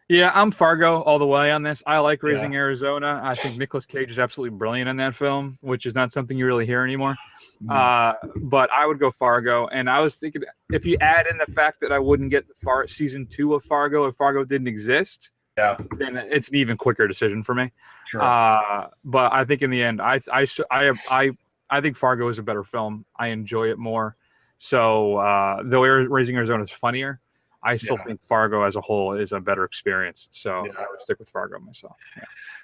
Yeah, I'm Fargo all the way on this. I like Raising Arizona. I think Nicolas Cage is absolutely brilliant in that film, which is not something you really hear anymore. But I would go Fargo. And I was thinking, if you add in the fact that I wouldn't get season 2 of Fargo if Fargo didn't exist, then it's an even quicker decision for me. Sure. But I think in the end, I think Fargo is a better film. I enjoy it more. So though Raising Arizona is funnier, I still think Fargo as a whole is a better experience. So I would stick with Fargo myself.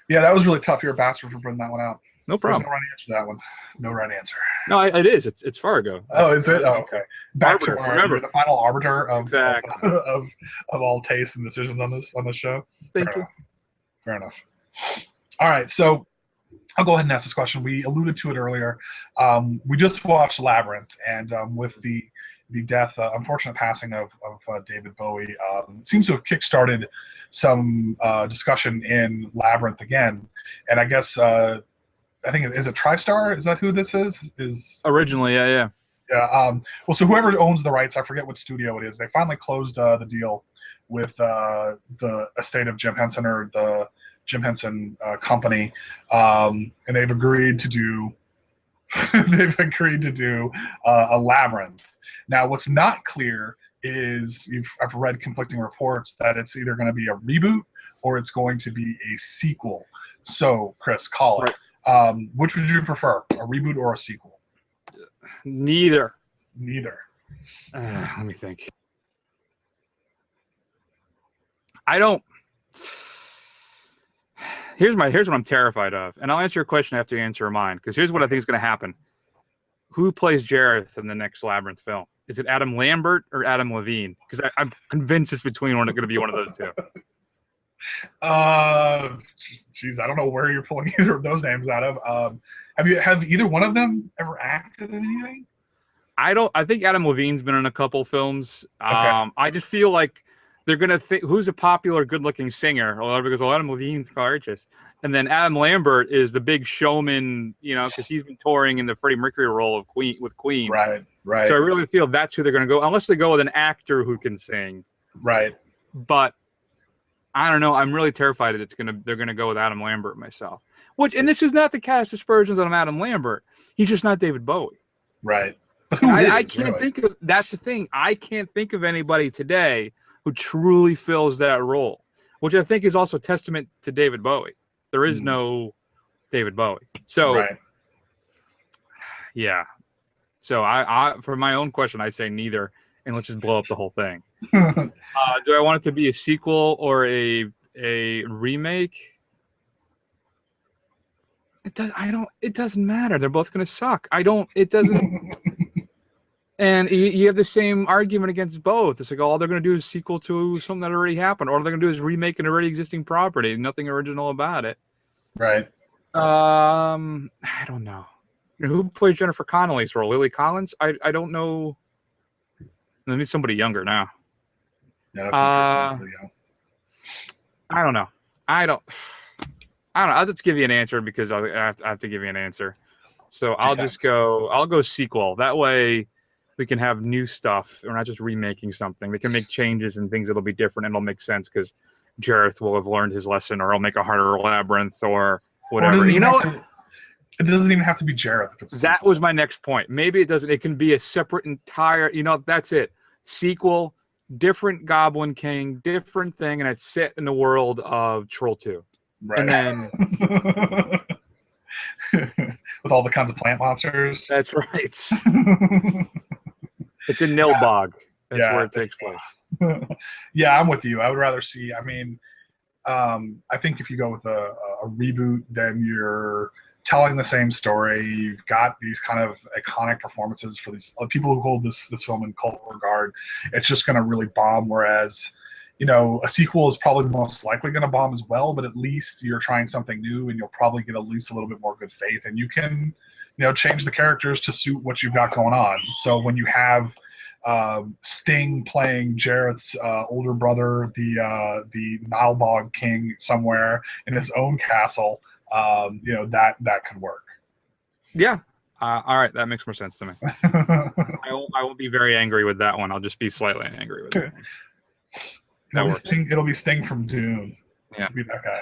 Yeah, that was really tough. You're a bastard for bringing that one out. No problem. There's no right answer to that one. No right answer. No, it is. It's Fargo. Oh, is it? Oh, okay. Back arbiter, to remember the final arbiter of exactly. of all tastes and decisions on this show. Thank you. Fair enough. All right, so I'll go ahead and ask this question. We alluded to it earlier. We just watched Labyrinth, and with the death, unfortunate passing of David Bowie, seems to have kickstarted some discussion in Labyrinth again. And I guess I think is it TriStar? Is that who this is? Originally, yeah. Yeah. Well, so whoever owns the rights, I forget what studio it is. They finally closed the deal with the estate of Jim Henson, or the Jim Henson company, and they've agreed to do a Labyrinth. Now, what's not clear is I've read conflicting reports that it's either going to be a reboot or it's going to be a sequel. So, Chris, call it. Which would you prefer, a reboot or a sequel? Neither. Let me think. I don't. Here's what I'm terrified of, and I'll answer your question after you answer mine. Because here's what I think is going to happen. Who plays Jareth in the next Labyrinth film? Is it Adam Lambert or Adam Levine? Because I'm convinced it's between going to be one of those two. Geez, I don't know where you're pulling either of those names out of. Have either one of them ever acted in anything? I think Adam Levine's been in a couple films. Okay. I just feel like they're gonna think who's a popular, good-looking singer. Because Adam Levine's gorgeous, and then Adam Lambert is the big showman. Because he's been touring in the Freddie Mercury role of Queen. Right. So I really feel that's who they're gonna go, unless they go with an actor who can sing. Right. But I don't know. I'm really terrified that they're gonna go with Adam Lambert myself. And this is not to cast aspersions on Adam Lambert. He's just not David Bowie. Right. I can't think of. That's the thing. I can't think of anybody today who truly fills that role, which I think is also testament to David Bowie. There is no David Bowie. So, yeah. So I for my own question, I say neither, and let's just blow up the whole thing. Do I want it to be a sequel or a remake? It doesn't matter. They're both going to suck. It doesn't. And you have the same argument against both. It's like, all they're going to do is sequel to something that already happened. All they're going to do is remake an already existing property. Nothing original about it. Right. I don't know. Who plays Jennifer Connelly's role? Lily Collins? I don't know. I need somebody younger now. Yeah, that's I don't know. I don't know. I'll just give you an answer because I have to give you an answer. So I'll go sequel. That way we can have new stuff. We're not just remaking something. They can make changes and things that'll be different and it'll make sense because Jareth will have learned his lesson, or he'll make a harder labyrinth or whatever. It doesn't even have to be Jareth. If it's that was my next point. Maybe it doesn't. It can be a separate entire, that's it. Sequel, different Goblin King, different thing, and it's set in the world of Troll 2. Right. And then with all the kinds of plant monsters. That's right. It's in Nilbog. That's where it takes place. Yeah, I'm with you. I would rather see. I think if you go with a reboot, then you're telling the same story. You've got these kind of iconic performances for these people who hold this film in cult regard. It's just going to really bomb. Whereas, a sequel is probably most likely going to bomb as well. But at least you're trying something new, and you'll probably get at least a little bit more good faith. And you can, change the characters to suit what you've got going on. So when you have Sting playing Jareth's older brother, the Nilebog King somewhere in his own castle, that could work. Yeah. All right, that makes more sense to me. I won't be very angry with that one. I'll just be slightly angry with it. It'll be Sting from Dune. Yeah, it'll be that guy.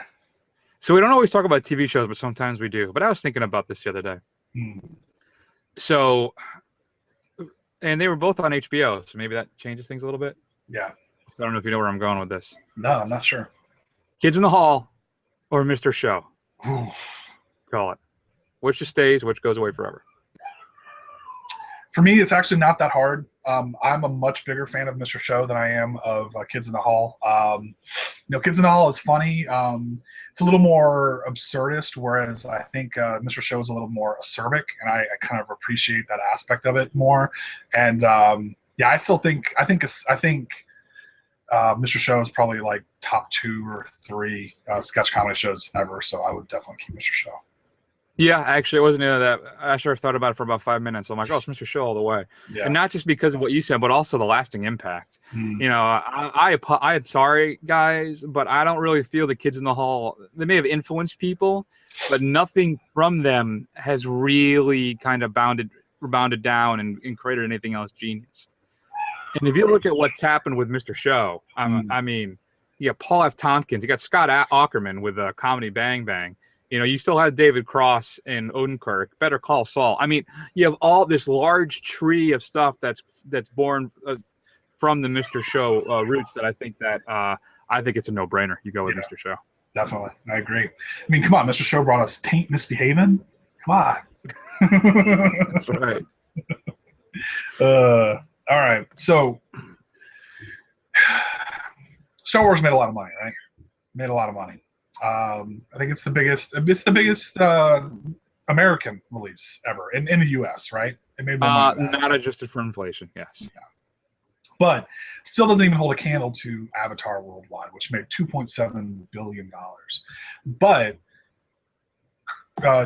So we don't always talk about TV shows, but sometimes we do. But I was thinking about this the other day. So, and they were both on HBO, so maybe that changes things a little bit. Yeah. So I don't know if you know where I'm going with this. No, I'm not sure. Kids in the Hall or Mr. Show? Call it. Which just stays, which goes away forever? For me, it's actually not that hard. I'm a much bigger fan of Mr. Show than I am of Kids in the Hall. Kids in the Hall is funny. It's a little more absurdist, whereas I think Mr. Show is a little more acerbic, and I kind of appreciate that aspect of it more. And I think Mr. Show is probably like top 2 or 3 sketch comedy shows ever. So I would definitely keep Mr. Show. Yeah, actually, it wasn't that. I sure thought about it for about 5 minutes. I'm like, oh, it's Mr. Show all the way. Yeah. And not just because of what you said, but also the lasting impact. I'm sorry, guys, but I don't really feel the Kids in the Hall, they may have influenced people, but nothing from them has really kind of bounded down and created anything else genius. And if you look at what's happened with Mr. Show, I mean, you got Paul F. Tompkins, you got Scott Aukerman with Comedy Bang Bang. You still have David Cross and Odenkirk, Better Call Saul. I mean, you have all this large tree of stuff that's born from the Mr. Show roots that I think it's a no-brainer. You go with Mr. Show. Definitely. I agree. I mean, come on, Mr. Show brought us Taint Misbehaving. Come on. That's right. All right. So Star Wars made a lot of money, right? Made a lot of money. I think it's the biggest American release ever in the US, right? It made more money than that. Not adjusted for inflation, yes. Yeah. But still doesn't even hold a candle to Avatar worldwide, which made $2.7 billion. But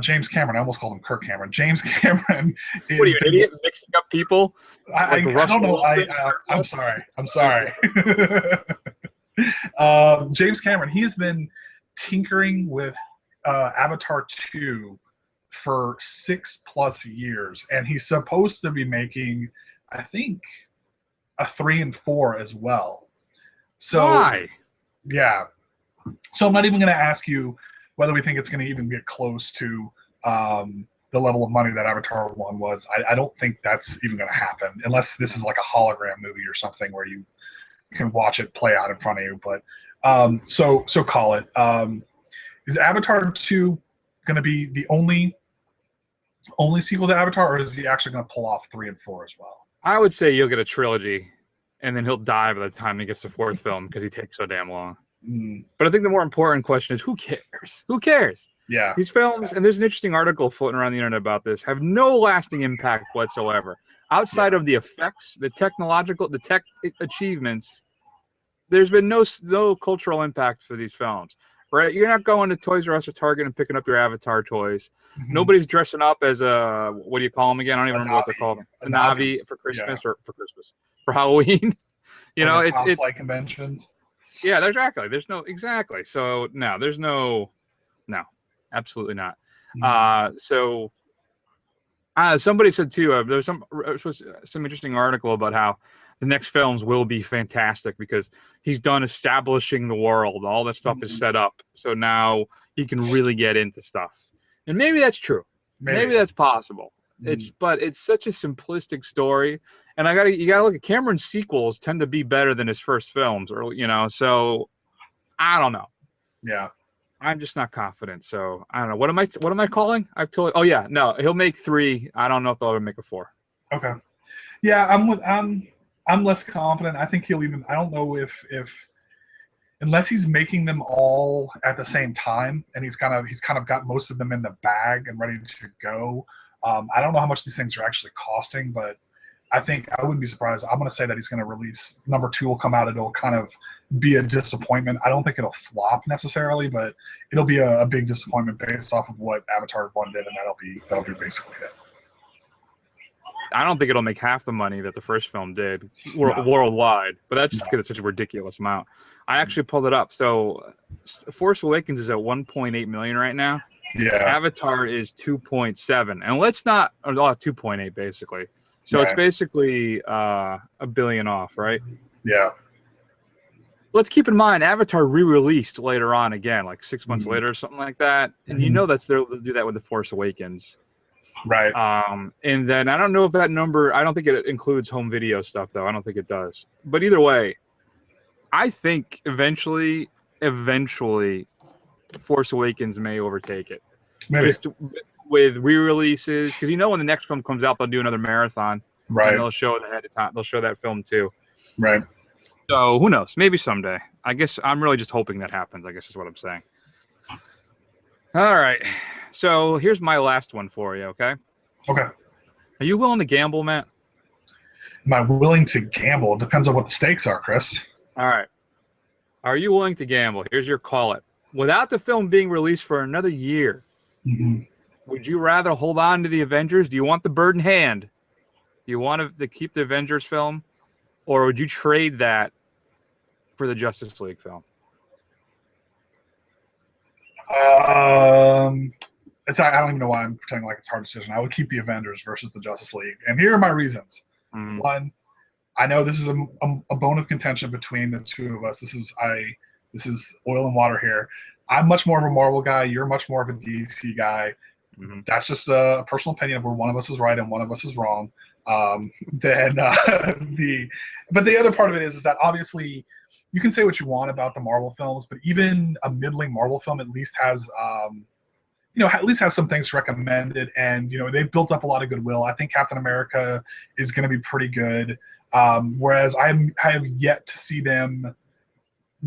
James Cameron, I almost called him Kirk Cameron. James Cameron is... What are you, an idiot? Mixing up people? I don't know. I'm sorry. James Cameron, he's been tinkering with Avatar 2 for 6+ years. And he's supposed to be making, I think, a 3 and 4 as well. So why? Yeah. So I'm not even going to ask you whether we think it's going to even get close to the level of money that Avatar 1 was. I don't think that's even going to happen unless this is like a hologram movie or something where you can watch it play out in front of you. But so call it. Is Avatar 2 going to be the only sequel to Avatar, or is he actually going to pull off 3 and 4 as well? I would say you'll get a trilogy, and then he'll die by the time he gets the 4th film because he takes so damn long. But I think the more important question is, who cares? Who cares? Yeah. These films, and there's an interesting article floating around the internet about this, have no lasting impact whatsoever. Outside of the effects, the tech achievements, there's been no cultural impact for these films. Right? You're not going to Toys R Us or Target and picking up your Avatar toys. Mm-hmm. Nobody's dressing up as a, what do you call them again? I don't even remember what they're called. A Navi for Christmas, or for Halloween. You know, it's like conventions. Yeah, exactly. There's no exactly. So no, there's no, absolutely not. Mm-hmm. Somebody said too. There's some interesting article about how the next films will be fantastic because he's done establishing the world. All that stuff is set up, so now he can really get into stuff. And maybe that's true. Maybe that's possible. But it's such a simplistic story, and you gotta look at Cameron's sequels tend to be better than his first films, or so I don't know. Yeah, I'm just not confident. So I don't know. What am I calling? I've told. Oh yeah, no, he'll make 3. I don't know if they'll ever make a 4. Okay. Yeah, I'm less confident. I think he'll even. I don't know if unless he's making them all at the same time, and he's kind of got most of them in the bag and ready to go. I don't know how much these things are actually costing, but I think I wouldn't be surprised. I'm going to say that he's going to release number 2 will come out. It'll kind of be a disappointment. I don't think it'll flop necessarily, but it'll be a big disappointment based off of what Avatar 1 did, and that'll be basically it. I don't think it'll make half the money that the first film did worldwide, but that's just because it's such a ridiculous amount. I actually pulled it up. So Force Awakens is at 1.8 million right now. Yeah. Avatar is 2.7, and let's not 2.8 basically. So it's basically $1 billion off, right? Yeah. Let's keep in mind Avatar re-released later on again, like 6 months later or something like that, and they'll do that with the Force Awakens. Right. And then I don't know if that number, I don't think it includes home video stuff though. I don't think it does. But either way, I think eventually Force Awakens may overtake it. Maybe. Just with re-releases, because when the next film comes out, they'll do another marathon. Right. And they'll show it ahead of time. They'll show that film too. Right. So who knows? Maybe someday. I guess I'm really just hoping that happens, I guess is what I'm saying. All right. So here's my last one for you, okay? Okay. Are you willing to gamble, Matt? Am I willing to gamble? It depends on what the stakes are, Chris. All right. Are you willing to gamble? Here's your call it. Without the film being released for another year, would you rather hold on to the Avengers? Do you want the bird in hand? Do you want to keep the Avengers film? Or would you trade that for the Justice League film? I don't even know why I'm pretending like it's a hard decision. I would keep the Avengers versus the Justice League, and here are my reasons. One, I know this is a bone of contention between the two of us. This is oil and water here. I'm much more of a Marvel guy. You're much more of a DC guy. That's just a personal opinion where one of us is right and one of us is wrong. But the other part of it is that obviously you can say what you want about the Marvel films, but even a middling Marvel film at least has, at least has some things recommended, and they've built up a lot of goodwill. I think Captain America is going to be pretty good, whereas I have yet to see them,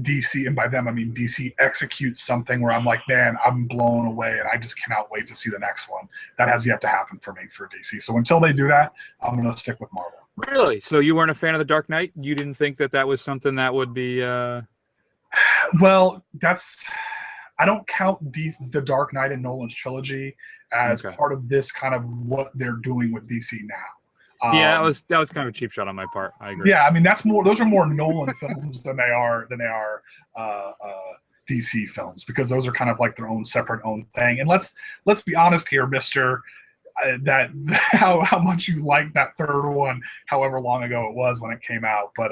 DC, and by them I mean DC, execute something where I'm like, man, I'm blown away, and I just cannot wait to see the next one. That has yet to happen for me for DC. So until they do that, I'm going to stick with Marvel. Really? So you weren't a fan of The Dark Knight? You didn't think that was something that would be... Well, I don't count The Dark Knight and Nolan's trilogy as part of this kind of what they're doing with DC now. Yeah, that was kind of a cheap shot on my part. I agree. Yeah, I mean those are more Nolan films than they are DC films, because those are kind of like their own separate thing. And let's be honest here, Mister, that how much you liked that third one, however long ago it was when it came out. But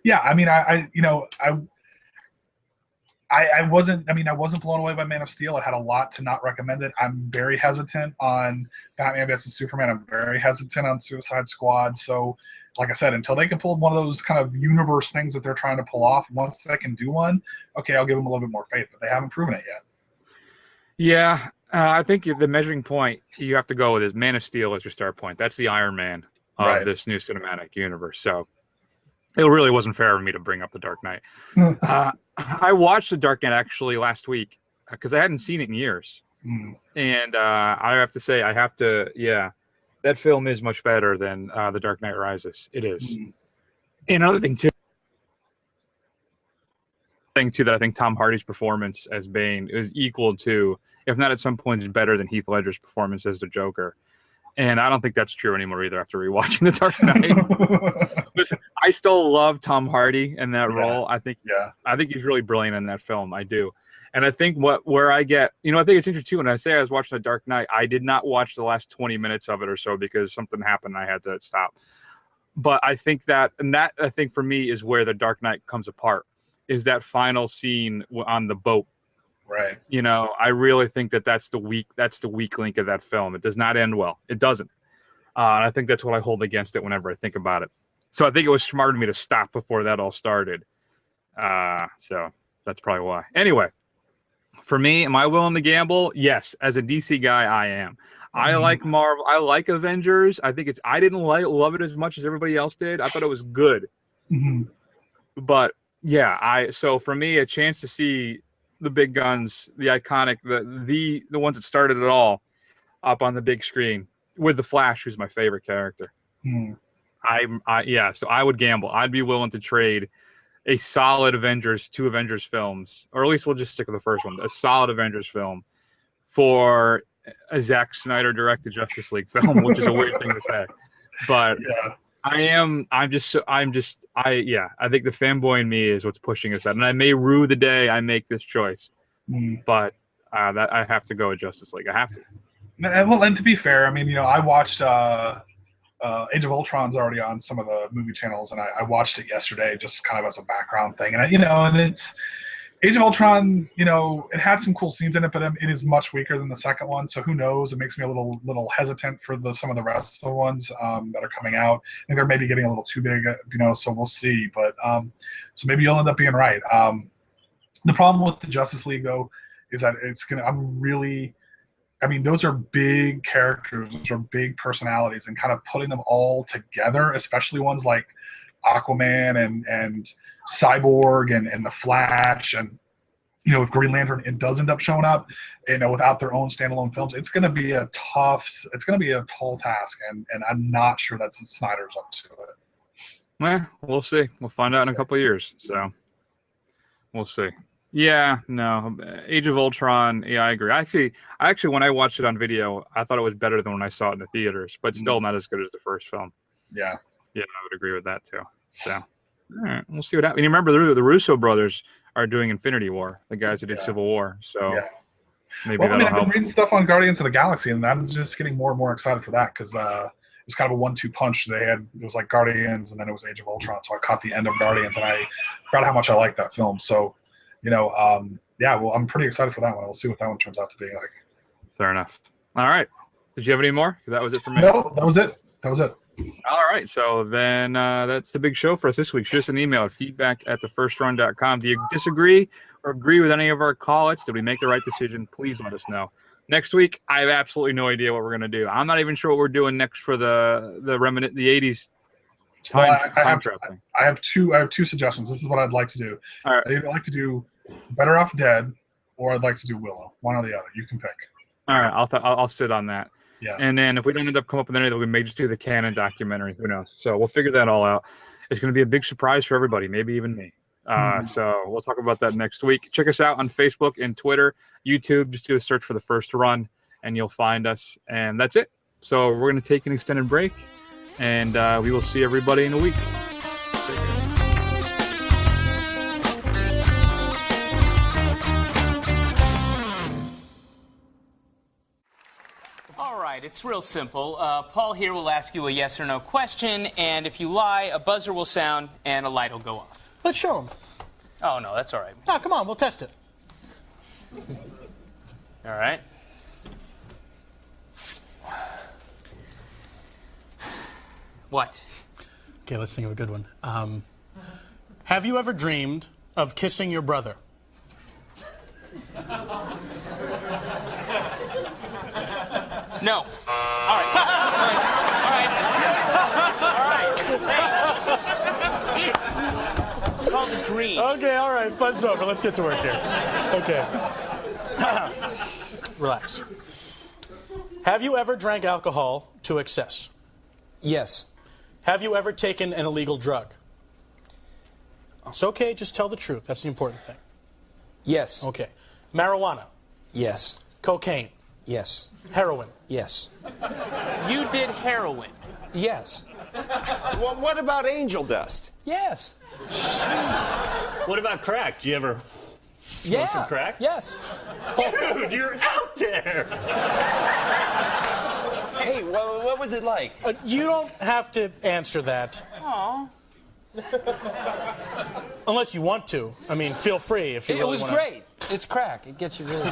yeah, I mean I wasn't blown away by Man of Steel. It had a lot to not recommend it. I'm very hesitant on Batman vs Superman. I'm very hesitant on Suicide Squad. So, like I said, until they can pull one of those kind of universe things that they're trying to pull off, once they can do one, okay, I'll give them a little bit more faith. But they haven't proven it yet. Yeah, I think the measuring point you have to go with is Man of Steel as your start point. That's the Iron Man of this new cinematic universe. So it really wasn't fair of me to bring up The Dark Knight. I watched The Dark Knight actually last week because I hadn't seen it in years. And I have to say, that film is much better than The Dark Knight Rises. It is. And another thing, too, that I think Tom Hardy's performance as Bane is equal to, if not at some points better than Heath Ledger's performance as the Joker. And I don't think that's true anymore either after rewatching The Dark Knight. Listen, I still love Tom Hardy in that role. I think he's really brilliant in that film. I do. And I think where I get, I think it's interesting too. When I say I was watching The Dark Knight, I did not watch the last 20 minutes of it or so because something happened and I had to stop. But I think that for me is where The Dark Knight comes apart, is that final scene on the boat. Right. I really think that's the weak link of that film. It does not end well. It doesn't. And I think that's what I hold against it whenever I think about it. So I think it was smart of me to stop before that all started. So that's probably why. Anyway, for me, am I willing to gamble? Yes. As a DC guy, I am. I like Marvel. I like Avengers. I think I didn't love it as much as everybody else did. I thought it was good. But yeah, so for me, a chance to see the big guns, the iconic, the ones that started it all up on the big screen with the Flash, who's my favorite character. So I would gamble. I'd be willing to trade a solid two Avengers films, or at least we'll just stick with the first one, a solid Avengers film for a Zack Snyder directed Justice League film, which is a weird thing to say. But I think the fanboy in me is what's pushing us out. And I may rue the day I make this choice, but that I have to go with Justice League. I have to. And to be fair, I mean, I watched Age of Ultron's already on some of the movie channels, and I watched it yesterday just kind of as a background thing. And and it's Age of Ultron. It had some cool scenes in it, but it is much weaker than the second one. So who knows? It makes me a little hesitant for some of the rest of the ones that are coming out. I think they're maybe getting a little too big, So we'll see. But so maybe you'll end up being right. The problem with the Justice League though is that those are big characters, those are big personalities, and kind of putting them all together, especially ones like Aquaman and Cyborg and the Flash, and if Green Lantern does end up showing up, without their own standalone films, it's going to be a tall task, and I'm not sure that Snyder's up to it. Well, we'll see. We'll find out in a couple of years. So we'll see. Yeah, no, Age of Ultron. Yeah, I agree. Actually, when I watched it on video, I thought it was better than when I saw it in the theaters, but still not as good as the first film. Yeah, I would agree with that too. So, all right, we'll see what happens. And you remember the Russo brothers are doing Infinity War, the guys who did Civil War. So maybe that'll help. I've been reading stuff on Guardians of the Galaxy, and I'm just getting more and more excited for that because it was kind of a 1-2 punch. It was like Guardians, and then it was Age of Ultron. So I caught the end of Guardians, and I forgot how much I liked that film. So. I'm pretty excited for that one. We'll see what that one turns out to be like. Fair enough. All right. Did you have any more? Because that was it for me. No, that was it. All right, so then that's the big show for us this week. Shoot us an email at feedback@thefirstrun.com. Do you disagree or agree with any of our call-outs? Did we make the right decision? Please let us know. Next week, I have absolutely no idea what we're going to do. I'm not even sure what we're doing next for the 80s time trap thing. I have two suggestions. This is what I'd like to do. All right. I'd either like to do Better Off Dead, or I'd like to do Willow. One or the other. You can pick. All right, I'll sit on that. Yeah. And And then if we don't end up coming up with anything, we may just do the canon documentary. Who knows? So we'll figure that all out. It's going to be a big surprise for everybody, maybe even me. So we'll talk about that next week. Check us out on Facebook and Twitter, YouTube. Just do a search for The First Run, and you'll find us. And that's it. So we're going to take an extended break, and we will see everybody in a week. All right, it's real simple. Paul here will ask you a yes or no question, and if you lie, a buzzer will sound and a light will go off. Let's show him. Oh, no, that's all right. Ah, come on, we'll test it. All right. What? Okay, let's think of a good one. Have you ever dreamed of kissing your brother? No. All right. All right. Hey. It's called a dream. Okay, all right, fun's over. Let's get to work here. Okay. Relax. Have you ever drank alcohol to excess? Yes. Have you ever taken an illegal drug? It's okay, just tell the truth. That's the important thing. Yes. Okay. Marijuana? Yes. Cocaine? Yes. Heroin? Yes. You did heroin. Yes. Well, what about angel dust? Yes. What about crack? Do you ever smoke some crack? Yes. Dude, you're out there. Hey, what was it like? You don't have to answer that. Aw. Unless you want to. I mean, feel free if you really want to. It was great. It's crack. It gets you really...